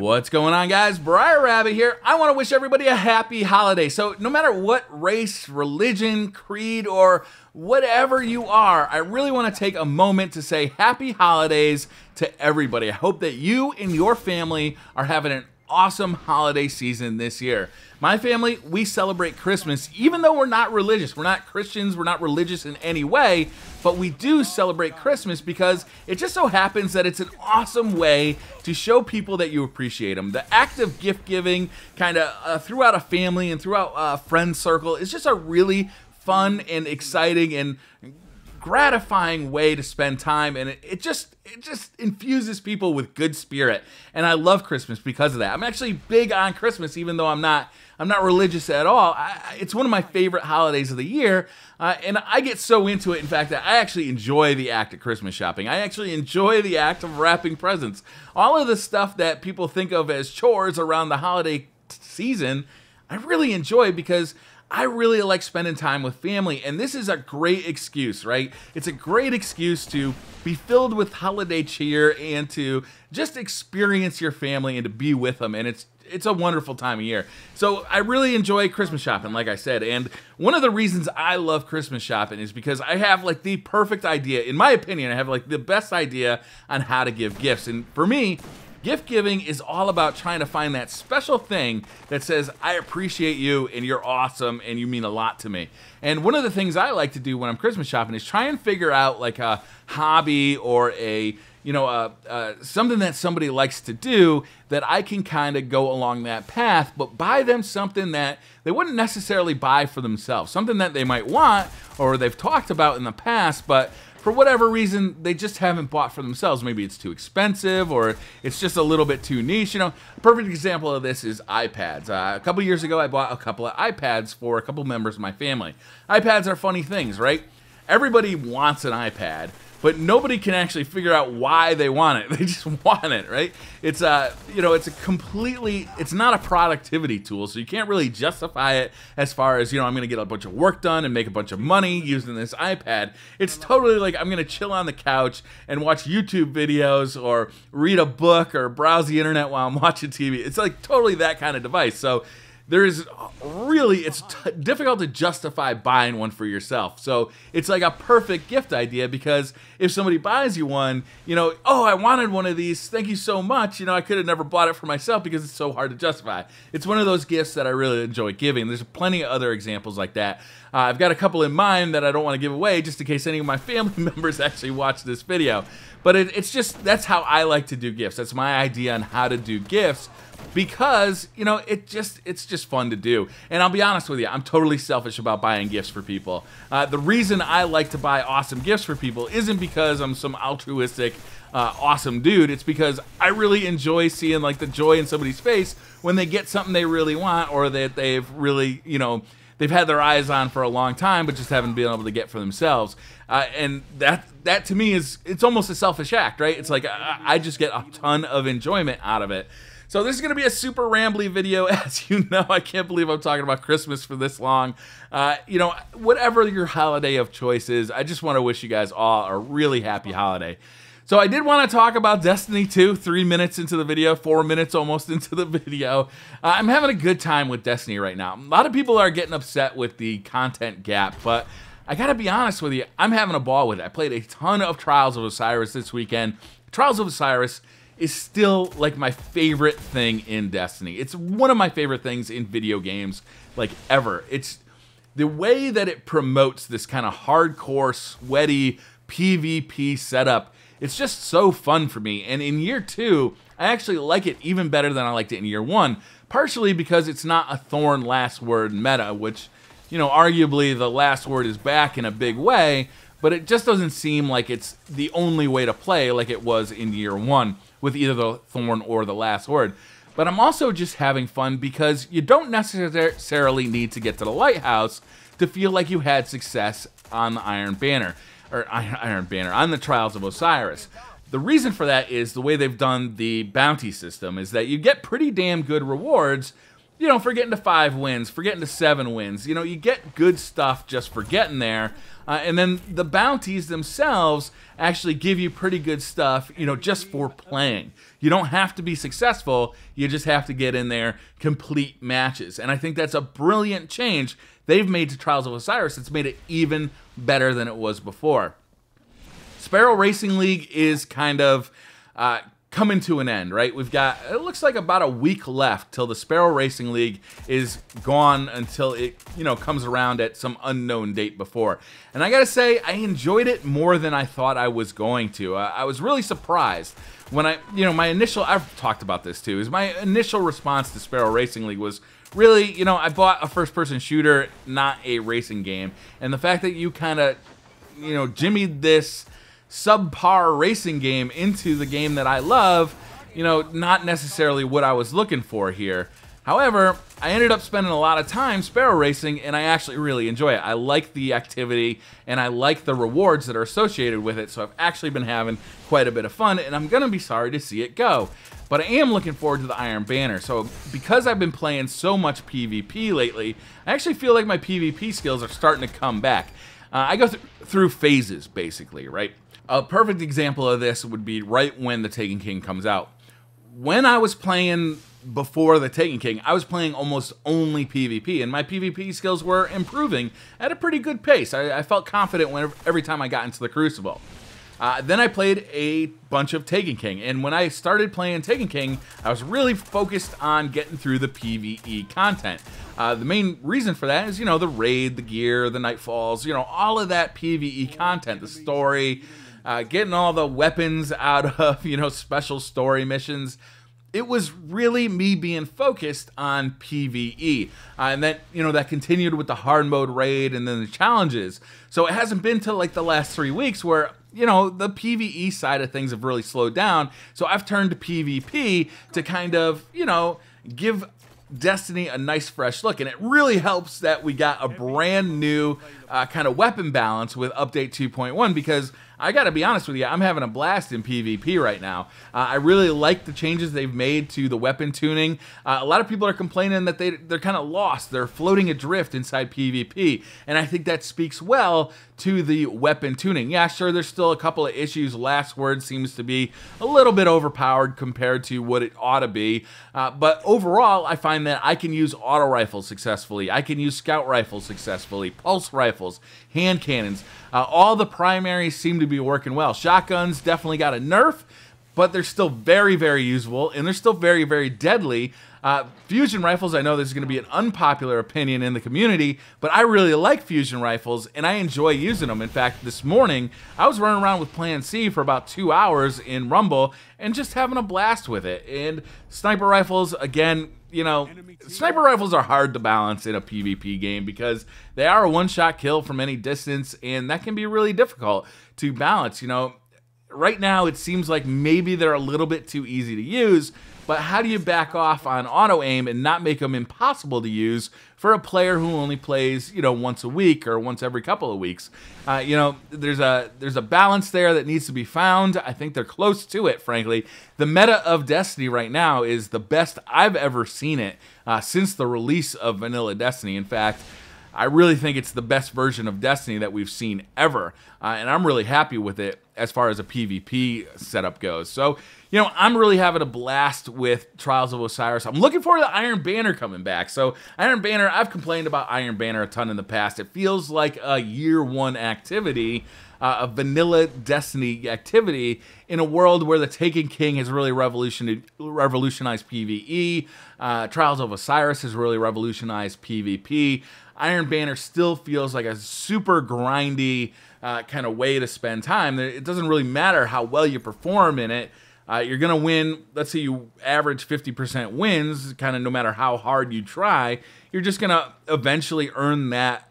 What's going on, guys? Briar Rabbit here. I want to wish everybody a happy holiday. So no matter what race, religion, creed, or whatever you are, I really want to take a moment to say happy holidays to everybody. I hope that you and your family are having an awesome holiday season this year. My family, we celebrate Christmas even though we're not religious. We're not Christians, we're not religious in any way, but we do celebrate Christmas because it just so happens that it's an awesome way to show people that you appreciate them. The act of gift giving kind of throughout a family and throughout a friend circle is just a really fun and exciting and gratifying way to spend time, and it just infuses people with good spirit. And I love Christmas because of that. I'm actually big on Christmas, even though I'm not religious at all. It's one of my favorite holidays of the year, and I get so into it, in fact, that I actually enjoy the act of Christmas shopping. I actually enjoy the act of wrapping presents. All of the stuff that people think of as chores around the holiday season, I really enjoy because I really like spending time with family, and this is a great excuse, right? It's a great excuse to be filled with holiday cheer and to just experience your family and to be with them, and it's a wonderful time of year. So I really enjoy Christmas shopping, like I said, and one of the reasons I love Christmas shopping is because I have like the perfect idea. In my opinion, I have like the best idea on how to give gifts, and for me, gift giving is all about trying to find that special thing that says, I appreciate you and you're awesome and you mean a lot to me. And one of the things I like to do when I'm Christmas shopping is try and figure out like a hobby or a, something that somebody likes to do that I can kind of go along that path, but buy them something that they wouldn't necessarily buy for themselves. Something that they might want or they've talked about in the past, but for whatever reason, they just haven't bought for themselves. Maybe it's too expensive or it's just a little bit too niche. A perfect example of this is iPads. A couple years ago, I bought a couple of iPads for a couple members of my family. iPads are funny things, right? Everybody wants an iPad, but nobody can actually figure out why they want it. They just want it, right? It's it's not a productivity tool, so you can't really justify it as far as, I'm going to get a bunch of work done and make a bunch of money using this iPad. It's totally like I'm going to chill on the couch and watch YouTube videos or read a book or browse the internet while I'm watching TV. It's like totally that kind of device. So it's difficult to justify buying one for yourself. So it's like a perfect gift idea because if somebody buys you one, oh, I wanted one of these, thank you so much. I could have never bought it for myself because it's so hard to justify. It's one of those gifts that I really enjoy giving. There's plenty of other examples like that. I've got a couple in mind that I don't want to give away just in case any of my family members actually watch this video. But that's how I like to do gifts. That's my idea on how to do gifts because, it's just fun to do. And I'll be honest with you, I'm totally selfish about buying gifts for people. The reason I like to buy awesome gifts for people isn't because I'm some altruistic, awesome dude. It's because I really enjoy seeing like the joy in somebody's face when they get something they really want or that they've really, they've had their eyes on for a long time, but just haven't been able to get for themselves. And that to me it's almost a selfish act, right? It's like I just get a ton of enjoyment out of it. So this is going to be a super rambly video, as you know. I can't believe I'm talking about Christmas for this long. Whatever your holiday of choice is, I just want to wish you guys all a really happy holiday. So I did want to talk about Destiny 2, 3 minutes into the video, 4 minutes almost into the video. I'm having a good time with Destiny right now. A lot of people are getting upset with the content gap, but I gotta be honest with you, I'm having a ball with it. I played a ton of Trials of Osiris this weekend. Trials of Osiris is still like my favorite thing in Destiny. It's one of my favorite things in video games, like ever. It's the way that it promotes this kind of hardcore, sweaty PvP setup. It's just so fun for me. And in year 2, I actually like it even better than I liked it in year 1, partially because it's not a Thorn last word meta, which, arguably the last word is back in a big way, but it just doesn't seem like it's the only way to play like it was in year 1 with either the Thorn or the last word. But I'm also just having fun because you don't necessarily need to get to the lighthouse to feel like you had success on the Iron Banner, on the Trials of Osiris. The reason for that is the way they've done the bounty system is that you get pretty damn good rewards you know, for getting to 5 wins, for getting to 7 wins. You know, you get good stuff just for getting there. And then the bounties themselves actually give you pretty good stuff, you know, just for playing. You don't have to be successful. You just have to get in there, complete matches. And I think that's a brilliant change they've made to Trials of Osiris. It's made it even better than it was before. Sparrow Racing League is kind of coming to an end, right? We've got, it looks like about a week left till the Sparrow Racing League is gone until it, you know, comes around at some unknown date before. And I gotta say, I enjoyed it more than I thought I was going to. I was really surprised when my initial, I've talked about this too, is my initial response to Sparrow Racing League was really, you know, I bought a first-person shooter, not a racing game. And the fact that you kind of, you know, jimmied this subpar racing game into the game that I love, you know, not necessarily what I was looking for here. However, I ended up spending a lot of time Sparrow Racing, and I actually really enjoy it. I like the activity, and I like the rewards that are associated with it, so I've actually been having quite a bit of fun, and I'm going to be sorry to see it go. But I am looking forward to the Iron Banner. So because I've been playing so much PvP lately, I actually feel like my PvP skills are starting to come back. I go through phases, basically, right? A perfect example of this would be right when the Taken King comes out. When I was playing before the Taken King, I was playing almost only PvP, and my PvP skills were improving at a pretty good pace. I felt confident every time I got into the Crucible. Then I played a bunch of Taken King, and when I started playing Taken King, I was really focused on getting through the PvE content. The main reason for that is, you know, the raid, the gear, the Nightfalls, you know, all of that PvE content, the story, getting all the weapons out of, you know, special story missions. It was really me being focused on PvE. And that, you know, that continued with the hard mode raid and then the challenges. So it hasn't been till like the last 3 weeks where, you know, the PvE side of things have really slowed down. So I've turned to PvP to kind of, you know, give Destiny a nice fresh look. And it really helps that we got a brand new kind of weapon balance with update 2.1, because I gotta be honest with you, I'm having a blast in PvP right now. I really like the changes they've made to the weapon tuning. A lot of people are complaining that they're kind of lost. They're floating adrift inside PvP, and I think that speaks well to the weapon tuning. Yeah, sure, there's still a couple of issues. Last Word seems to be a little bit overpowered compared to what it ought to be, but overall, I find that I can use auto rifles successfully. I can use scout rifles successfully, pulse rifles, hand cannons. All the primaries seem to be working well. Shotguns definitely got a nerf, but they're still very, very usable, and they're still very, very deadly. Fusion rifles, I know this is going to be an unpopular opinion in the community, but I really like fusion rifles, and I enjoy using them. In fact, this morning, I was running around with Plan C for about 2 hours in Rumble, and just having a blast with it. And sniper rifles, again, you know, sniper rifles are hard to balance in a PvP game because they are a one-shot kill from any distance, and that can be really difficult to balance. You know, right now it seems like maybe they're a little bit too easy to use, but how do you back off on auto-aim and not make them impossible to use for a player who only plays, you know, once a week or once every couple of weeks? You know, there's a balance there that needs to be found. I think they're close to it, frankly. The meta of Destiny right now is the best I've ever seen it since the release of Vanilla Destiny. In fact, I really think it's the best version of Destiny that we've seen ever, and I'm really happy with it as far as a PvP setup goes. So, you know, I'm really having a blast with Trials of Osiris. I'm looking forward to Iron Banner coming back. So, Iron Banner, I've complained about Iron Banner a ton in the past. It feels like a year one activity, a vanilla Destiny activity in a world where the Taken King has really revolutionized PvE. Trials of Osiris has really revolutionized PvP. Iron Banner still feels like a super grindy kind of way to spend time. It doesn't really matter how well you perform in it. You're going to win, let's say you average 50% wins, kind of no matter how hard you try. You're just going to eventually earn that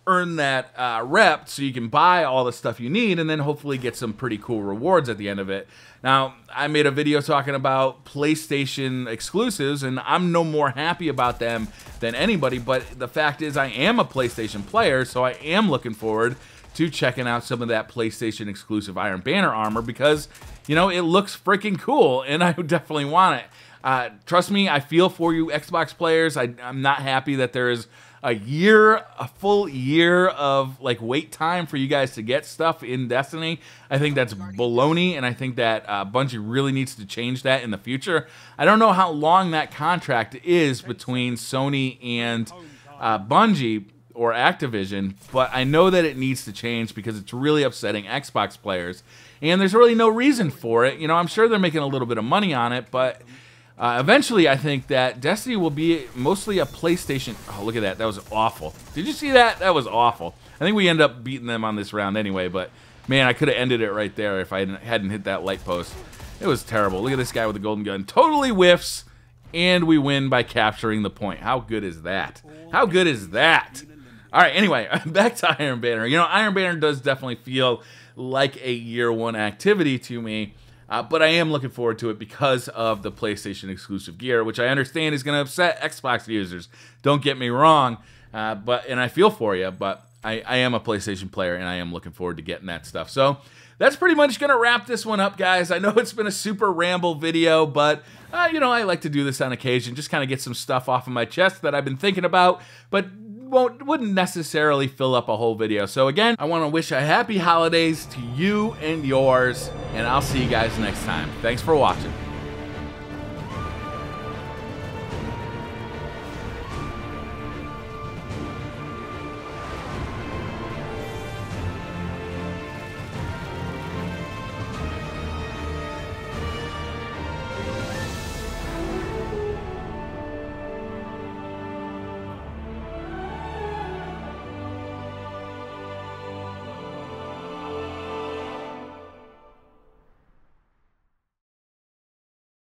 rep so you can buy all the stuff you need and then hopefully get some pretty cool rewards at the end of it. Now, I made a video talking about PlayStation exclusives, and I'm no more happy about them than anybody, but the fact is I am a PlayStation player, so I am looking forward to checking out some of that PlayStation exclusive Iron Banner armor because, you know, it looks freaking cool, and I definitely want it. Trust me, I feel for you Xbox players. I'm not happy that there is a full year of like wait time for you guys to get stuff in Destiny. I think that's baloney, and I think that Bungie really needs to change that in the future. I don't know how long that contract is between Sony and Bungie or Activision, but I know that it needs to change because it's really upsetting Xbox players, and there's really no reason for it. You know, I'm sure they're making a little bit of money on it, but eventually I think that Destiny will be mostly a PlayStation. Oh, look at that. That was awful. Did you see that? That was awful. I think we end up beating them on this round anyway, but man, I could have ended it right there if I hadn't hit that light post. It was terrible. Look at this guy with the golden gun. Totally whiffs, and we win by capturing the point. How good is that? How good is that? All right, anyway, back to Iron Banner. You know, Iron Banner does definitely feel like a year one activity to me, but I am looking forward to it because of the PlayStation exclusive gear, which I understand is going to upset Xbox users. Don't get me wrong, and I feel for you, but I am a PlayStation player, and I am looking forward to getting that stuff. So that's pretty much going to wrap this one up, guys. I know it's been a super ramble video, but you know, I like to do this on occasion, just kind of get some stuff off of my chest that I've been thinking about, but wouldn't necessarily fill up a whole video. So again, I want to wish a happy holidays to you and yours, and I'll see you guys next time. Thanks for watching.